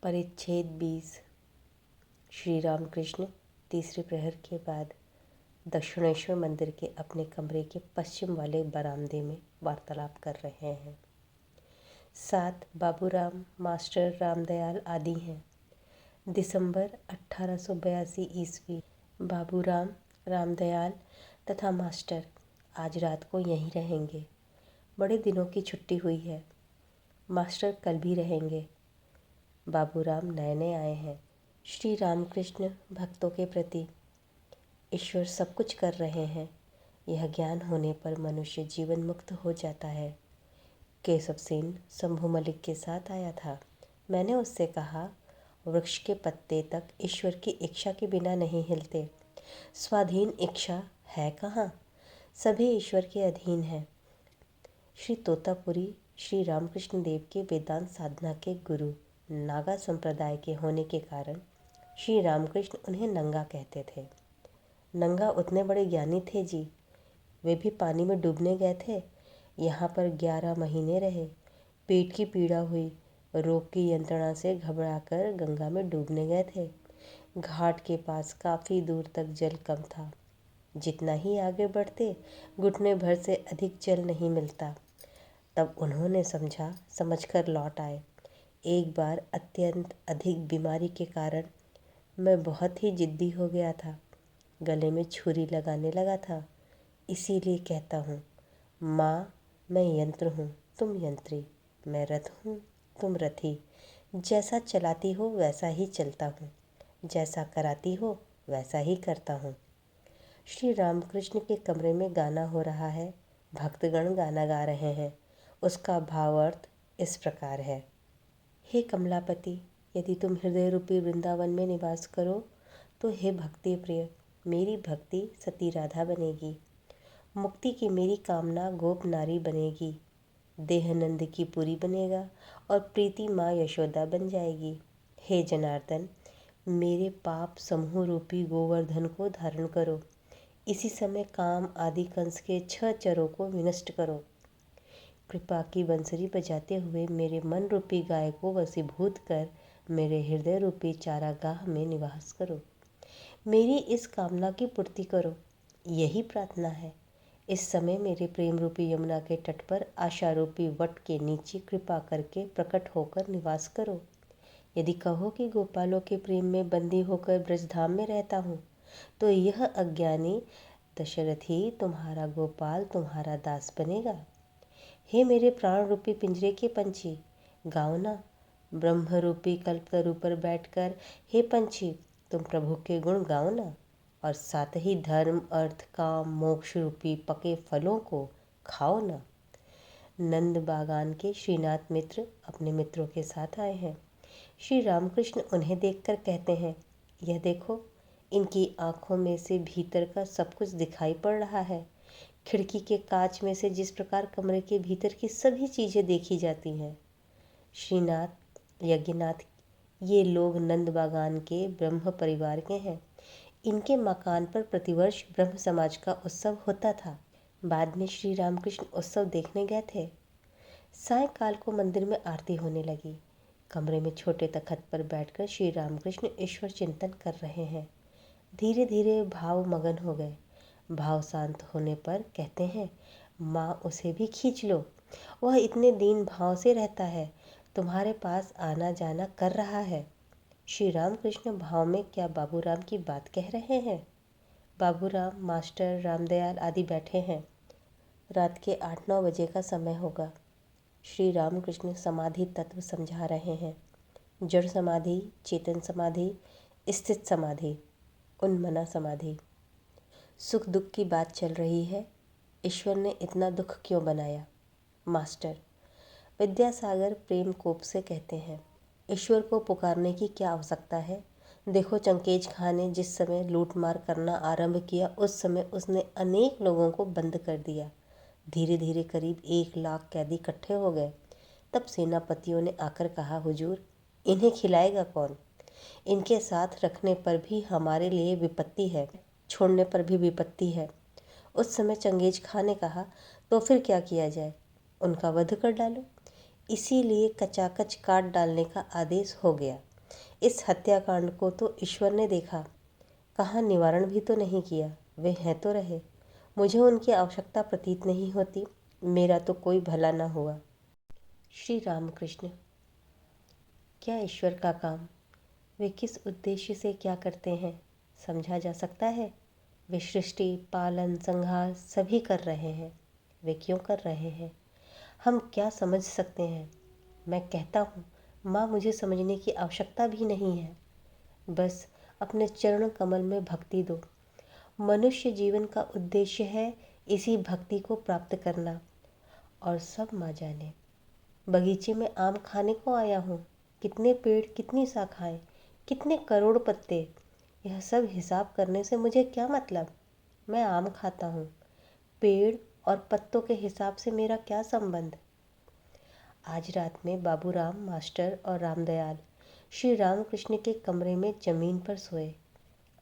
परिच्छेद 20। श्री रामकृष्ण तीसरे प्रहर के बाद दक्षिणेश्वर मंदिर के अपने कमरे के पश्चिम वाले बरामदे में वार्तालाप कर रहे हैं। साथ बाबूराम, मास्टर रामदयाल आदि हैं। दिसंबर 1882 ईस्वी। बाबूराम, रामदयाल तथा मास्टर आज रात को यहीं रहेंगे। बड़े दिनों की छुट्टी हुई है। मास्टर कल भी रहेंगे। बाबूराम नए नए आए हैं। श्री रामकृष्ण भक्तों के प्रति ईश्वर सब कुछ कर रहे हैं, यह ज्ञान होने पर मनुष्य जीवन मुक्त हो जाता है। केशव सेन शंभू मलिक के साथ आया था। मैंने उससे कहा, वृक्ष के पत्ते तक ईश्वर की इच्छा के बिना नहीं हिलते। स्वाधीन इच्छा है कहाँ? सभी ईश्वर के अधीन है। श्री तोतापुरी श्री रामकृष्ण देव के वेदांत साधना के गुरु नागा संप्रदाय के होने के कारण श्री रामकृष्ण उन्हें नंगा कहते थे। नंगा उतने बड़े ज्ञानी थे जी। वे भी पानी में डूबने गए थे। यहाँ पर 11 महीने रहे। पेट की पीड़ा हुई, रोग की यंत्रणा से घबराकर गंगा में डूबने गए थे। घाट के पास काफ़ी दूर तक जल कम था। जितना ही आगे बढ़ते घुटने भर से अधिक जल नहीं मिलता। तब उन्होंने समझकर लौट आए। एक बार अत्यंत अधिक बीमारी के कारण मैं बहुत ही जिद्दी हो गया था। गले में छुरी लगाने लगा था। इसीलिए कहता हूँ, माँ मैं यंत्र हूँ, तुम यंत्री। मैं रथ हूँ, तुम रथी। जैसा चलाती हो वैसा ही चलता हूँ, जैसा कराती हो वैसा ही करता हूँ। श्री रामकृष्ण के कमरे में गाना हो रहा है। भक्तगण गाना गा रहे हैं। उसका भावार्थ इस प्रकार है। हे कमलापति, यदि तुम हृदय रूपी वृंदावन में निवास करो तो हे भक्ति प्रिय, मेरी भक्ति सती राधा बनेगी। मुक्ति की मेरी कामना गोप नारी बनेगी। देहनंद की पुरी बनेगा और प्रीति माँ यशोदा बन जाएगी। हे जनार्दन, मेरे पाप समूह रूपी गोवर्धन को धारण करो। इसी समय काम आदि कंस के 6 चरों को विनष्ट करो। कृपा की बंसरी बजाते हुए मेरे मन रूपी गाय को वशीभूत कर मेरे हृदय रूपी चारागाह में निवास करो। मेरी इस कामना की पूर्ति करो, यही प्रार्थना है। इस समय मेरे प्रेम रूपी यमुना के तट पर आशा रूपी वट के नीचे कृपा करके प्रकट होकर निवास करो। यदि कहो कि गोपालों के प्रेम में बंदी होकर ब्रजधाम में रहता हूँ, तो यह अज्ञानी दशरथी तुम्हारा गोपाल तुम्हारा दास बनेगा। हे मेरे प्राण रूपी पिंजरे के पंछी, गाओ ना। ब्रह्म रूपी कल्पतरु पर बैठकर हे पंछी, तुम प्रभु के गुण गाओ ना। और साथ ही धर्म, अर्थ, काम, मोक्ष रूपी पके फलों को खाओ ना। नंद बागान के श्रीनाथ मित्र अपने मित्रों के साथ आए हैं। श्री रामकृष्ण उन्हें देखकर कहते हैं, यह देखो, इनकी आंखों में से भीतर का सब कुछ दिखाई पड़ रहा है। खिड़की के कांच में से जिस प्रकार कमरे के भीतर की सभी चीज़ें देखी जाती हैं। श्रीनाथ, यज्ञनाथ, ये लोग नंद बागान के ब्रह्म परिवार के हैं। इनके मकान पर प्रतिवर्ष ब्रह्म समाज का उत्सव होता था। बाद में श्री रामकृष्ण उत्सव देखने गए थे। सायंकाल को मंदिर में आरती होने लगी। कमरे में छोटे तखत पर बैठकर श्री रामकृष्ण ईश्वर चिंतन कर रहे हैं। धीरे धीरे भाव मगन हो गए। भाव शांत होने पर कहते हैं, माँ उसे भी खींच लो। वह इतने दीन भाव से रहता है, तुम्हारे पास आना जाना कर रहा है। श्री रामकृष्ण भाव में क्या बाबूराम की बात कह रहे हैं? बाबूराम, मास्टर रामदयाल आदि बैठे हैं। रात के 8-9 बजे का समय होगा। श्री रामकृष्ण समाधि तत्व समझा रहे हैं। जड़ समाधि, चेतन समाधि, स्थित समाधि, उन्मना समाधि। सुख दुख की बात चल रही है। ईश्वर ने इतना दुख क्यों बनाया? मास्टर विद्यासागर प्रेम कोप से कहते हैं, ईश्वर को पुकारने की क्या आवश्यकता है? देखो, चंकेज खां ने जिस समय लूटमार करना आरंभ किया, उस समय उसने अनेक लोगों को बंद कर दिया। धीरे धीरे करीब 1 लाख कैदी इकट्ठे हो गए। तब सेनापतियों ने आकर कहा, हुजूर, इन्हें खिलाएगा कौन? इनके साथ रखने पर भी हमारे लिए विपत्ति है, छोड़ने पर भी विपत्ति है। उस समय चंगेज खां ने कहा, तो फिर क्या किया जाए? उनका वध कर डालो। इसीलिए कचाकच काट डालने का आदेश हो गया। इस हत्याकांड को तो ईश्वर ने देखा, कहाँ निवारण भी तो नहीं किया। वे हैं तो रहे, मुझे उनकी आवश्यकता प्रतीत नहीं होती। मेरा तो कोई भला न हुआ। श्री रामकृष्ण, क्या ईश्वर का काम, वे किस उद्देश्य से क्या करते हैं समझा जा सकता है? वे सृष्टि, पालन, संहार सभी कर रहे हैं। वे क्यों कर रहे हैं, हम क्या समझ सकते हैं? मैं कहता हूँ, माँ, मुझे समझने की आवश्यकता भी नहीं है। बस अपने चरण कमल में भक्ति दो। मनुष्य जीवन का उद्देश्य है इसी भक्ति को प्राप्त करना। और सब माँ जाने, बगीचे में आम खाने को आया हूँ। कितने पेड़, कितनी शाखाएं, कितने करोड़ पत्ते, यह सब हिसाब करने से मुझे क्या मतलब? मैं आम खाता हूँ, पेड़ और पत्तों के हिसाब से मेरा क्या संबंध? आज रात में बाबूराम मास्टर और रामदयाल श्री रामकृष्ण के कमरे में जमीन पर सोए।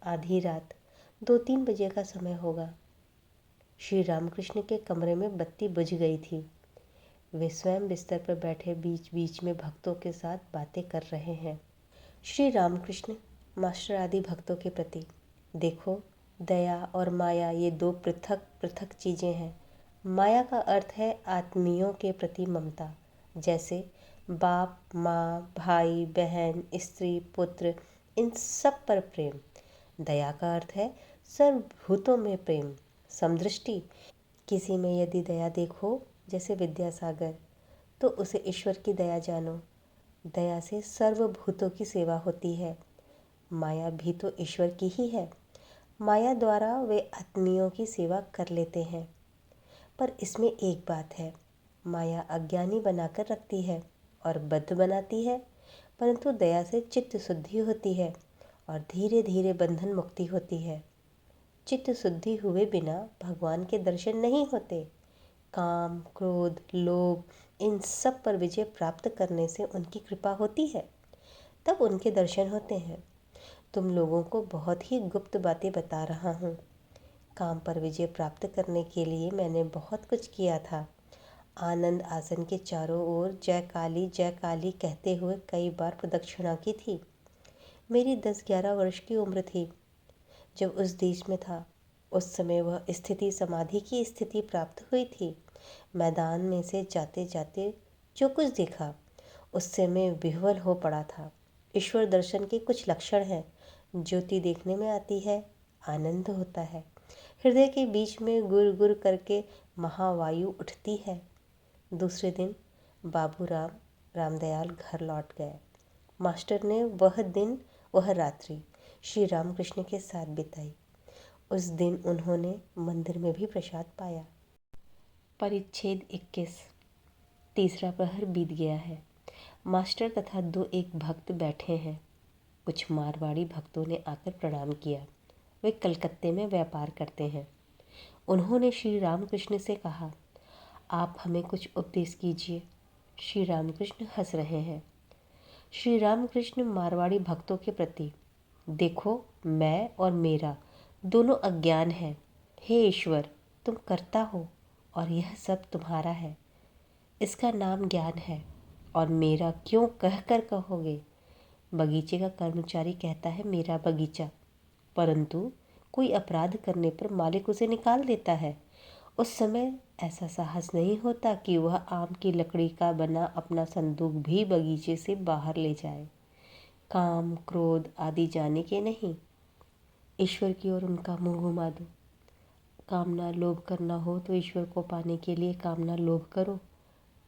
आधी रात, 2-3 बजे का समय होगा। श्री रामकृष्ण के कमरे में बत्ती बुझ गई थी। वे स्वयं बिस्तर पर बैठे बीच बीच में भक्तों के साथ बातें कर रहे हैं। श्री रामकृष्ण मास्टर आदि भक्तों के प्रति, देखो, दया और माया ये दो पृथक पृथक चीज़ें हैं। माया का अर्थ है आत्मीयों के प्रति ममता, जैसे बाप, माँ, भाई, बहन, स्त्री, पुत्र, इन सब पर प्रेम। दया का अर्थ है सर्वभूतों में प्रेम, समदृष्टि। किसी में यदि दया देखो, जैसे विद्यासागर, तो उसे ईश्वर की दया जानो। दया से सर्वभूतों की सेवा होती है। माया भी तो ईश्वर की ही है। माया द्वारा वे आत्मियों की सेवा कर लेते हैं। पर इसमें एक बात है, माया अज्ञानी बनाकर रखती है और बद्ध बनाती है, परंतु दया से चित्त शुद्धि होती है और धीरे धीरे बंधन मुक्ति होती है। चित्त शुद्धि हुए बिना भगवान के दर्शन नहीं होते। काम, क्रोध, लोभ, इन सब पर विजय प्राप्त करने से उनकी कृपा होती है, तब उनके दर्शन होते हैं। तुम लोगों को बहुत ही गुप्त बातें बता रहा हूँ। काम पर विजय प्राप्त करने के लिए मैंने बहुत कुछ किया था। आनंद आसन के चारों ओर जय काली कहते हुए कई बार प्रदक्षिणा की थी। मेरी 10-11 वर्ष की उम्र थी जब उस देश में था। उस समय वह स्थिति समाधि की स्थिति प्राप्त हुई थी। मैदान में से जाते जाते जो कुछ देखा, उससे मैं विह्वल हो पड़ा था। ईश्वर दर्शन के कुछ लक्षण हैं। ज्योति देखने में आती है, आनंद होता है। हृदय के बीच में गुर गुर करके महावायु उठती है। दूसरे दिन बाबूराम रामदयाल घर लौट गए। मास्टर ने वह दिन, वह रात्रि श्री रामकृष्ण के साथ बिताई। उस दिन उन्होंने मंदिर में भी प्रसाद पाया। परिच्छेद 21। तीसरा प्रहर बीत गया है। मास्टर तथा 2-1 भक्त बैठे हैं। कुछ मारवाड़ी भक्तों ने आकर प्रणाम किया। वे कलकत्ते में व्यापार करते हैं। उन्होंने श्री रामकृष्ण से कहा, आप हमें कुछ उपदेश कीजिए। श्री रामकृष्ण हंस रहे हैं। श्री रामकृष्ण मारवाड़ी भक्तों के प्रति, देखो, मैं और मेरा दोनों अज्ञान हैं। हे ईश्वर, तुम करता हो और यह सब तुम्हारा है। इसका नाम ज्ञान है और मेरा क्यों कह कर कहोगे? बगीचे का कर्मचारी कहता है मेरा बगीचा, परंतु कोई अपराध करने पर मालिक उसे निकाल देता है। उस समय ऐसा साहस नहीं होता कि वह आम की लकड़ी का बना अपना संदूक भी बगीचे से बाहर ले जाए। काम, क्रोध आदि जाने के नहीं, ईश्वर की ओर उनका मुंह घुमा दो। कामना लोभ करना हो तो ईश्वर को पाने के लिए कामना लोभ करो।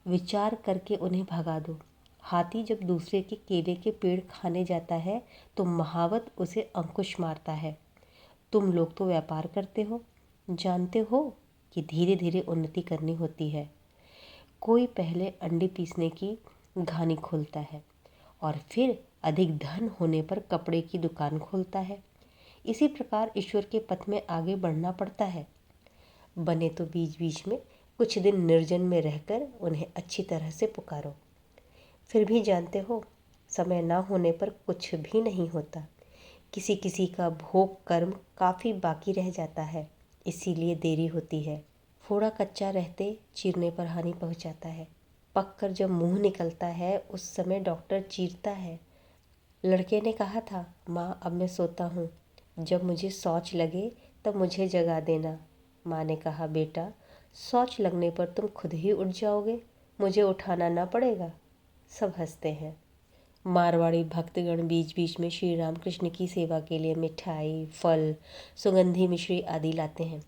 विचार करके उन्हें भगा दो। हाथी जब दूसरे के केले के पेड़ खाने जाता है तो महावत उसे अंकुश मारता है। तुम लोग तो व्यापार करते हो, जानते हो कि धीरे धीरे उन्नति करनी होती है। कोई पहले अंडे पीसने की घानी खोलता है और फिर अधिक धन होने पर कपड़े की दुकान खोलता है। इसी प्रकार ईश्वर के पथ में आगे बढ़ना पड़ता है। बने तो बीच बीच में कुछ दिन निर्जन में रहकर उन्हें अच्छी तरह से पुकारो। फिर भी जानते हो, समय ना होने पर कुछ भी नहीं होता। किसी किसी का भोग कर्म काफ़ी बाकी रह जाता है, इसीलिए देरी होती है। फोड़ा कच्चा रहते चीरने पर हानि पहुंचाता है। पककर जब मुंह निकलता है उस समय डॉक्टर चीरता है। लड़के ने कहा था, माँ अब मैं सोता हूँ, जब मुझे शौच लगे तब मुझे जगा देना। माँ ने कहा, बेटा शौच लगने पर तुम खुद ही उठ जाओगे, मुझे उठाना ना पड़ेगा। सब हंसते हैं। मारवाड़ी भक्तगण बीच बीच में श्री राम कृष्ण की सेवा के लिए मिठाई, फल, सुगंधी मिश्री आदि लाते हैं,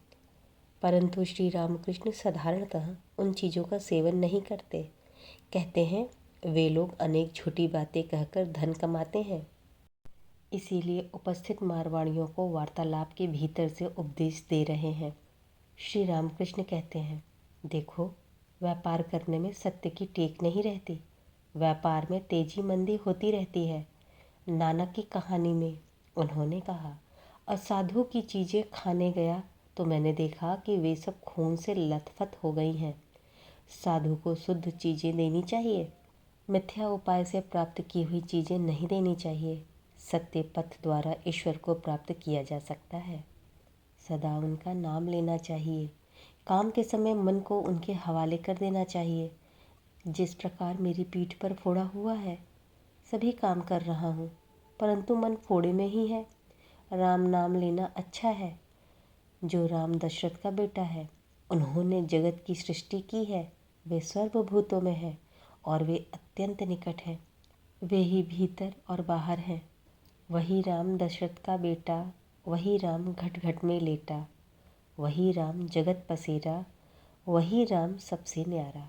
परंतु श्री रामकृष्ण साधारणतः उन चीज़ों का सेवन नहीं करते। कहते हैं वे लोग अनेक झूठी बातें कहकर धन कमाते हैं। इसीलिए उपस्थित मारवाड़ियों को वार्तालाप के भीतर से उपदेश दे रहे हैं। श्री रामकृष्ण कहते हैं, देखो व्यापार करने में सत्य की टेक नहीं रहती, व्यापार में तेजी मंदी होती रहती है। नानक की कहानी में उन्होंने कहा, असाधु की चीज़ें खाने गया तो मैंने देखा कि वे सब खून से लथपथ हो गई हैं। साधु को शुद्ध चीज़ें देनी चाहिए, मिथ्या उपाय से प्राप्त की हुई चीज़ें नहीं देनी चाहिए। सत्य पथ द्वारा ईश्वर को प्राप्त किया जा सकता है। सदा उनका नाम लेना चाहिए। काम के समय मन को उनके हवाले कर देना चाहिए। जिस प्रकार मेरी पीठ पर फोड़ा हुआ है, सभी काम कर रहा हूँ, परंतु मन फोड़े में ही है। राम नाम लेना अच्छा है। जो राम दशरथ का बेटा है, उन्होंने जगत की सृष्टि की है, वे सर्वभूतों में है और वे अत्यंत निकट है। वे ही भीतर और बाहर हैं। वही राम दशरथ का बेटा, वही राम घट घट में लेटा, वही राम जगत पसेरा, वही राम सबसे न्यारा।